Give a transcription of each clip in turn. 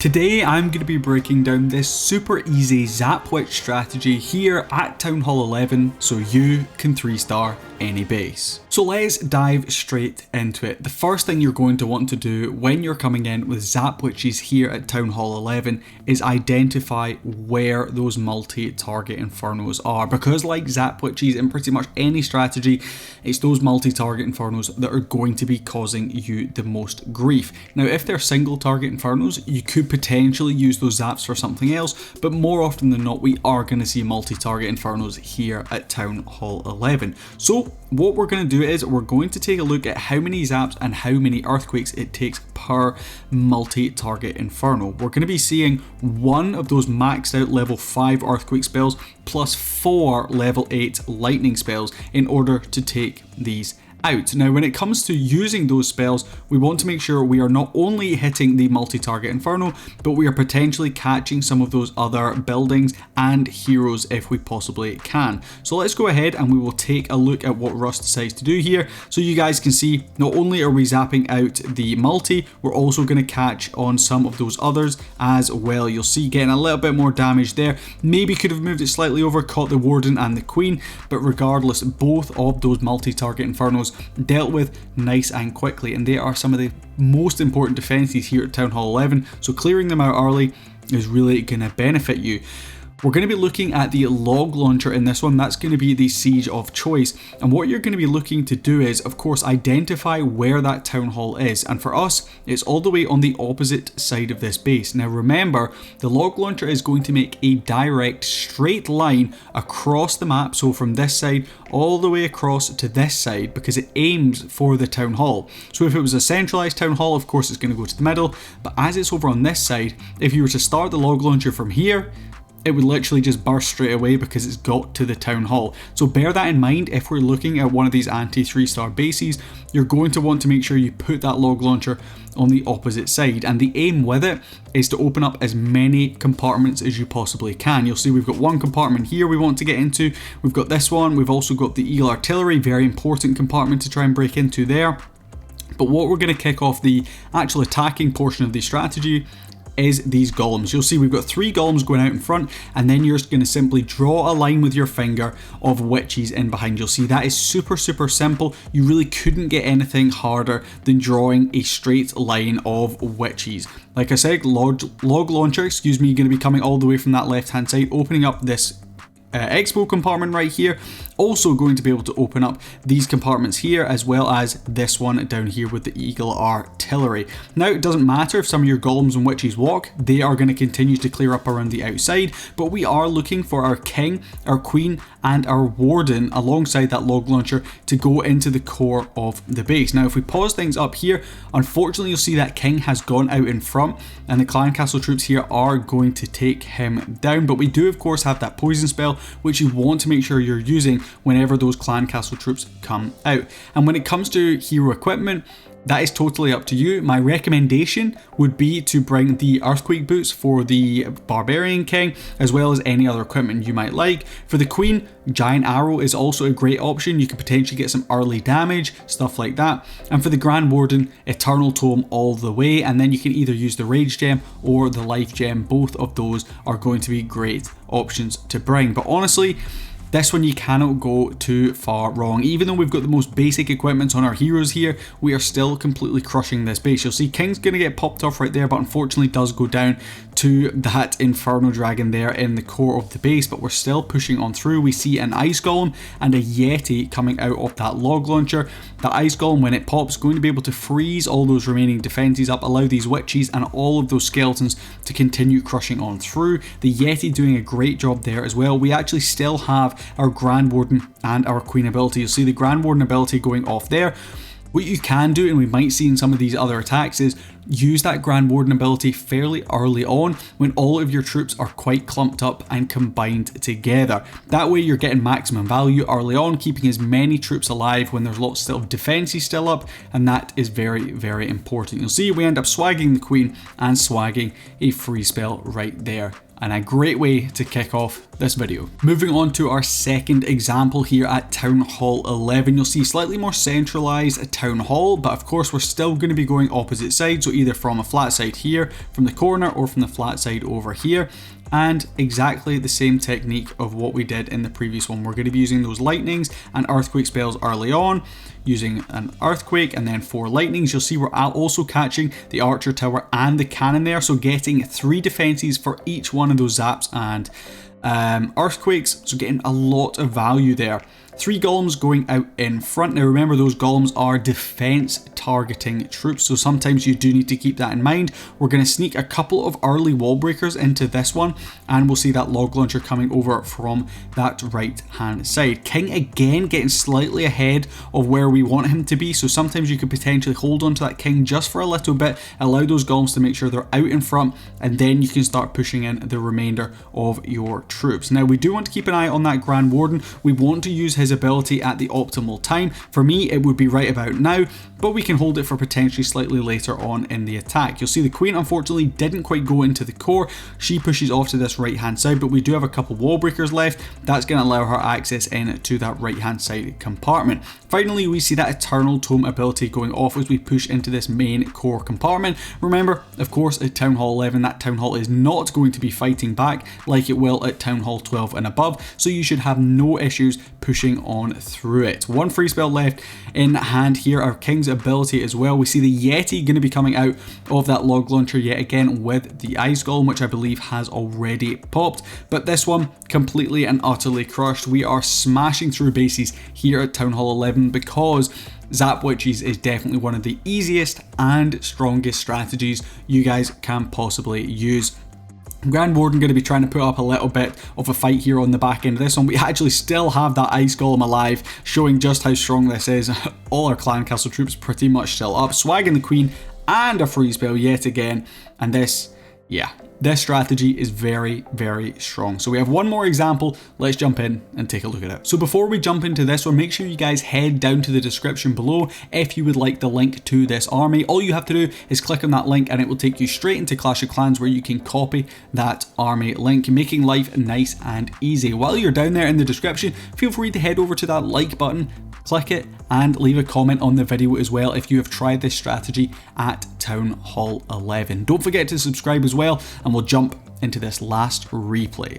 Today I'm going to be breaking down this super easy Zap Witch strategy here at Townhall 11 so you can 3-star any base. So let's dive straight into it. The first thing you're going to want to do when you're coming in with Zap Witches here at Townhall 11 is identify where those multi-target infernos are, because like Zap Witches in pretty much any strategy, it's those multi-target infernos that are going to be causing you the most grief. Now if they're single target infernos, you could potentially use those zaps for something else, but more often than not we are going to see multi-target infernos here at Townhall 11. So what we're going to do is we're going to take a look at how many zaps and how many earthquakes it takes per multi-target inferno. We're going to be seeing one of those maxed out level 5 earthquake spells plus 4 level 8 lightning spells in order to take these out. Now when it comes to using those spells, we want to make sure we are not only hitting the multi-target inferno, but we are potentially catching some of those other buildings and heroes if we possibly can. So let's go ahead and we will take a look at what Russ decides to do here, so you guys can see not only are we zapping out the multi, we're also going to catch on some of those others as well. You'll see getting a little bit more damage there. Maybe could have moved it slightly over, caught the warden and the queen, but regardless, both of those multi-target infernos dealt with nice and quickly, and they are some of the most important defenses here at Townhall 11, so clearing them out early is really going to benefit you. We're going to be looking at the log launcher in this one. That's going to be the siege of choice, and what you're going to be looking to do is of course identify where that town hall is, and for us it's all the way on the opposite side of this base. Now remember, the log launcher is going to make a direct straight line across the map, so from this side all the way across to this side, because it aims for the town hall. So if it was a centralized town hall, of course it's going to go to the middle, but as it's over on this side, if you were to start the log launcher from here, it would literally just burst straight away because it's got to the town hall. So bear that in mind if we're looking at one of these anti 3-star bases. You're going to want to make sure you put that log launcher on the opposite side, and the aim with it is to open up as many compartments as you possibly can. You'll see we've got one compartment here we want to get into, we've got this one, we've also got the eagle artillery, very important compartment to try and break into there. But what we're going to kick off the actual attacking portion of the strategy is these golems. You'll see we've got 3 golems going out in front, and then you're just going to simply draw a line with your finger of witches in behind. You'll see that is super simple. You really couldn't get anything harder than drawing a straight line of witches. Like I said, log launcher, excuse me, going to be coming all the way from that left hand side, opening up this expo compartment right here. Also going to be able to open up these compartments here, as well as this one down here with the eagle artillery. Now it doesn't matter if some of your golems and witches walk, they are going to continue to clear up around the outside, but we are looking for our king, our queen and our warden alongside that log launcher to go into the core of the base. Now if we pause things up here, unfortunately you'll see that king has gone out in front and the clan castle troops here are going to take him down, but we do of course have that poison spell which you want to make sure you're using whenever those clan castle troops come out. And when it comes to hero equipment, that is totally up to you. My recommendation would be to bring the earthquake boots for the barbarian king, as well as any other equipment you might like. For the queen, giant arrow is also a great option. You could potentially get some early damage, stuff like that. And for the grand warden, eternal tome all the way, and then you can either use the rage gem or the life gem. Both of those are going to be great options to bring, but honestly this one you cannot go too far wrong. Even though we've got the most basic equipment on our heroes here, we are still completely crushing this base. You'll see King's going to get popped off right there, but unfortunately does go down to that Inferno Dragon there in the core of the base, but we're still pushing on through. We see an Ice Golem and a Yeti coming out of that log launcher. That Ice Golem, when it pops, going to be able to freeze all those remaining defenses up, allow these witches and all of those skeletons to continue crushing on through. The Yeti doing a great job there as well. We actually still have our Grand Warden and our Queen ability. You'll see the Grand Warden ability going off there. What you can do, and we might see in some of these other attacks, is use that Grand Warden ability fairly early on when all of your troops are quite clumped up and combined together. That way you're getting maximum value early on, keeping as many troops alive when there's lots of defenses still up, and that is very important. You'll see we end up swagging the queen and swagging a free spell right there and a great way to kick off this video. Moving on to our second example here at Townhall 11, you'll see slightly more centralized Town Hall, but of course we're still going to be going opposite sides, so either from a flat side here, from the corner, or from the flat side over here. And exactly the same technique of what we did in the previous one. We're going to be using those lightnings and earthquake spells early on, using an earthquake and then 4 lightnings. You'll see we're also catching the archer tower and the cannon there, so getting 3 defenses for each one of those zaps and earthquakes, so getting a lot of value there. 3 golems going out in front. Now remember, those golems are defense targeting troops, so sometimes you do need to keep that in mind. We're going to sneak a couple of early wall breakers into this one, and we'll see that log launcher coming over from that right hand side. King again getting slightly ahead of where we want him to be, so sometimes you could potentially hold on to that king just for a little bit, allow those golems to make sure they're out in front, and then you can start pushing in the remainder of your troops. Now we do want to keep an eye on that Grand Warden. We want to use his ability at the optimal time. For me, it would be right about now, but we can hold it for potentially slightly later on in the attack. You'll see the queen unfortunately didn't quite go into the core. She pushes off to this right hand side, but we do have a couple wall breakers left. That's going to allow her access in to that right hand side compartment. Finally, we see that Eternal Tome ability going off as we push into this main core compartment. Remember, of course, at Town Hall 11, that Town Hall is not going to be fighting back like it will at Town Hall 12 and above, so you should have no issues pushing on through it. 1 free spell left in hand here, our king's ability as well. We see the Yeti going to be coming out of that log launcher yet again with the ice golem, which I believe has already popped, but this one completely and utterly crushed. We are smashing through bases here at Town Hall 11 because Zap Witches is definitely one of the easiest and strongest strategies you guys can possibly use. Grand Warden going to be trying to put up a little bit of a fight here on the back end of this one. We actually still have that ice golem alive, showing just how strong this is. All our clan castle troops pretty much still up. Swagging the queen and a free spell yet again, and this, yeah, this strategy is very, very strong. So we have one more example. Let's jump in and take a look at it. So before we jump into this one, make sure you guys head down to the description below if you would like the link to this army. All you have to do is click on that link and it will take you straight into Clash of Clans where you can copy that army link, making life nice and easy. While you're down there in the description, feel free to head over to that like button, click it, and leave a comment on the video as well if you have tried this strategy at Town Hall 11. Don't forget to subscribe as well, and we'll jump into this last replay.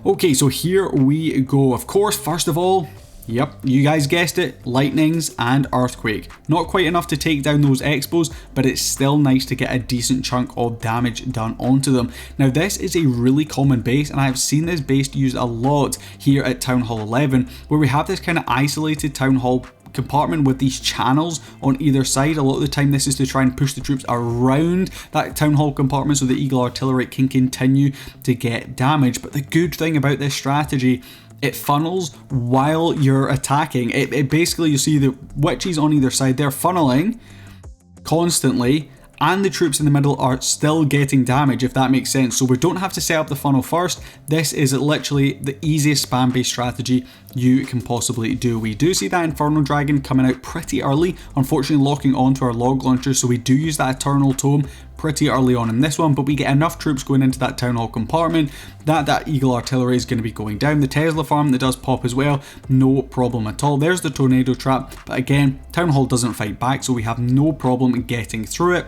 Okay, so here we go. Of course, first of all, yep, you guys guessed it, lightnings and earthquake. Not quite enough to take down those expos, but it's still nice to get a decent chunk of damage done onto them. Now this is a really common base, and I've seen this base used a lot here at Town Hall 11, where we have this kind of isolated Town Hall compartment with these channels on either side. A lot of the time this is to try and push the troops around that Town Hall compartment so the Eagle Artillery can continue to get damage. But the good thing about this strategy, it funnels while you're attacking. It basically, you see the witches on either side, they're funneling constantly, and the troops in the middle are still getting damage, if that makes sense. So we don't have to set up the funnel first. This is literally the easiest spam based strategy you can possibly do. We do see that Inferno Dragon coming out pretty early, unfortunately locking onto our log launcher, so we do use that Eternal Tome pretty early on in this one, but we get enough troops going into that Town Hall compartment that Eagle Artillery is going to be going down. The Tesla farm that does pop as well, no problem at all. There's the tornado trap, but again, Town Hall doesn't fight back, so we have no problem getting through it.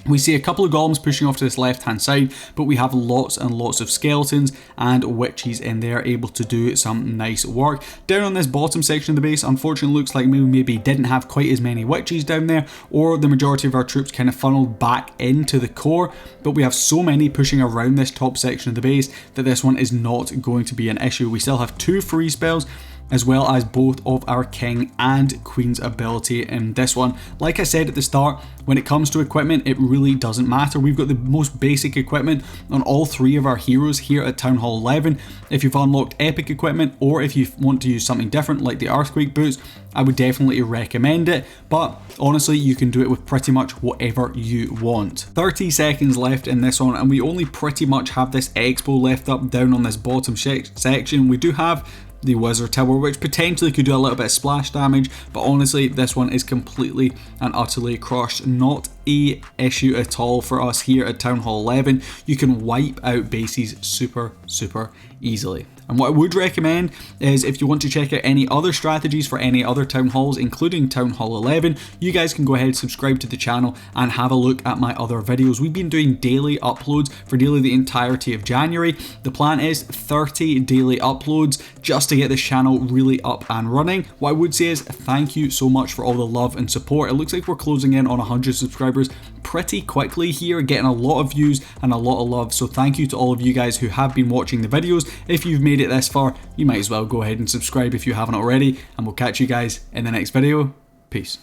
We see a couple of golems pushing off to this left hand side, but we have lots and lots of skeletons and witches in there able to do some nice work. Down on this bottom section of the base, unfortunately looks like we maybe didn't have quite as many witches down there, or the majority of our troops kind of funneled back into the core, but we have so many pushing around this top section of the base that this one is not going to be an issue. We still have 2 free spells, as well as both of our king and queen's ability in this one. Like I said at the start, when it comes to equipment, it really doesn't matter. We've got the most basic equipment on all 3 of our heroes here at Town Hall 11. If you've unlocked epic equipment, or if you want to use something different like the earthquake boots, I would definitely recommend it, but honestly you can do it with pretty much whatever you want. 30 seconds left in this one, and we only pretty much have this expo left up down on this bottom section. We do have the Wizard Tower, which potentially could do a little bit of splash damage, but honestly this one is completely and utterly crushed. Not a issue at all for us here at Townhall 11. You can wipe out bases super easily. And what I would recommend is, if you want to check out any other strategies for any other town halls, including Townhall 11, you guys can go ahead, subscribe to the channel and have a look at my other videos. We've been doing daily uploads for nearly the entirety of January. The plan is 30 daily uploads just to get this channel really up and running. What I would say is thank you so much for all the love and support. It looks like we're closing in on 100 subscribers pretty quickly here, getting a lot of views and a lot of love. So thank you to all of you guys who have been watching the videos. If you've made it this far, you might as well go ahead and subscribe if you haven't already, and we'll catch you guys in the next video. Peace.